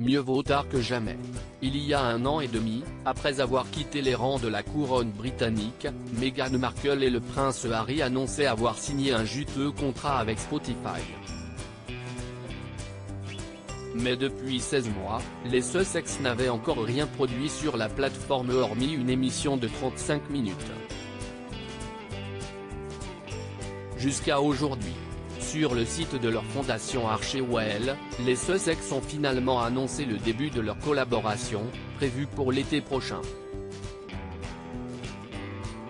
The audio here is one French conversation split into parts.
mieux vaut tard que jamais. Il y a 1 an et demi, après avoir quitté les rangs de la couronne britannique, Meghan Markle et le prince Harry annonçaient avoir signé un juteux contrat avec Spotify. Mais depuis 16 mois, les Sussex n'avaient encore rien produit sur la plateforme hormis une émission de 35 minutes. Jusqu'à aujourd'hui. Sur le site de leur fondation Archewell, les Sussex ont finalement annoncé le début de leur collaboration, prévue pour l'été prochain.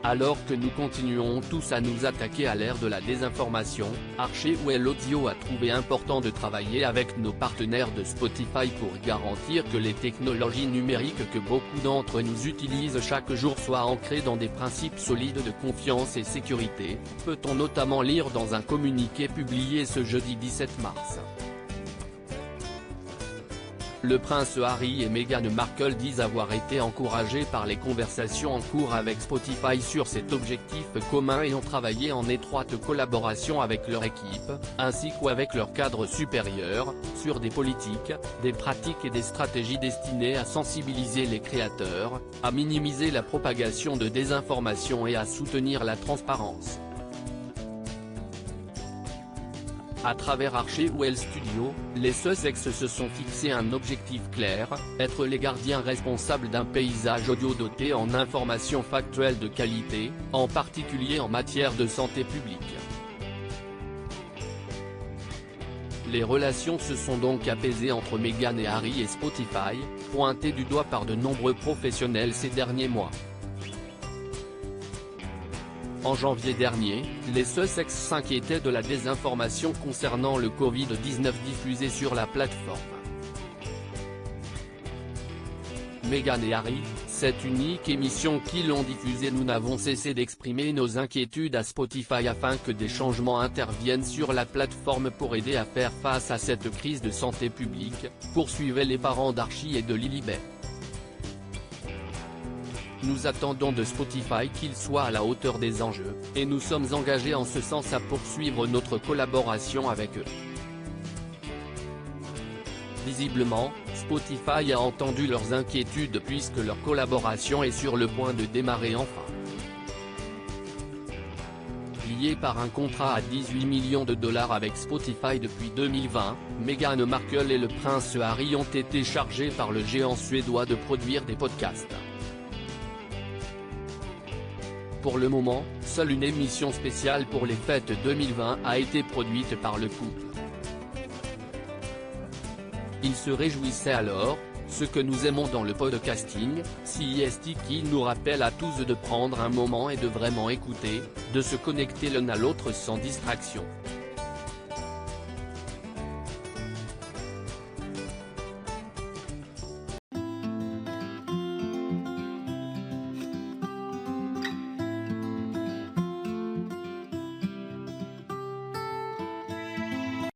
Alors que nous continuons tous à nous attaquer à l'ère de la désinformation, Archewell Audio a trouvé important de travailler avec nos partenaires de Spotify pour garantir que les technologies numériques que beaucoup d'entre nous utilisent chaque jour soient ancrées dans des principes solides de confiance et sécurité, peut-on notamment lire dans un communiqué publié ce jeudi 17 mars. Le prince Harry et Meghan Markle disent avoir été encouragés par les conversations en cours avec Spotify sur cet objectif commun et ont travaillé en étroite collaboration avec leur équipe, ainsi qu'avec leur cadre supérieur, sur des politiques, des pratiques et des stratégies destinées à sensibiliser les créateurs, à minimiser la propagation de désinformation et à soutenir la transparence. À travers Archewell Studio, les Sussex se sont fixés un objectif clair, être les gardiens responsables d'un paysage audio doté en informations factuelles de qualité, en particulier en matière de santé publique. Les relations se sont donc apaisées entre Meghan et Harry et Spotify, pointées du doigt par de nombreux professionnels ces derniers mois. En janvier dernier, les Sussex s'inquiétaient de la désinformation concernant le Covid-19 diffusée sur la plateforme. Meghan et Harry, cette unique émission qu'ils ont diffusée, nous n'avons cessé d'exprimer nos inquiétudes à Spotify afin que des changements interviennent sur la plateforme pour aider à faire face à cette crise de santé publique, poursuivaient les parents d'Archie et de Lilibet. Nous attendons de Spotify qu'il soit à la hauteur des enjeux, et nous sommes engagés en ce sens à poursuivre notre collaboration avec eux. Visiblement, Spotify a entendu leurs inquiétudes puisque leur collaboration est sur le point de démarrer enfin. Liés par un contrat à 18 millions de dollars avec Spotify depuis 2020, Meghan Markle et le prince Harry ont été chargés par le géant suédois de produire des podcasts. Pour le moment, seule une émission spéciale pour les fêtes 2020 a été produite par le couple. Ils se réjouissaient alors, ce que nous aimons dans le podcasting, CIST qui nous rappelle à tous de prendre un moment et de vraiment écouter, de se connecter l'un à l'autre sans distraction.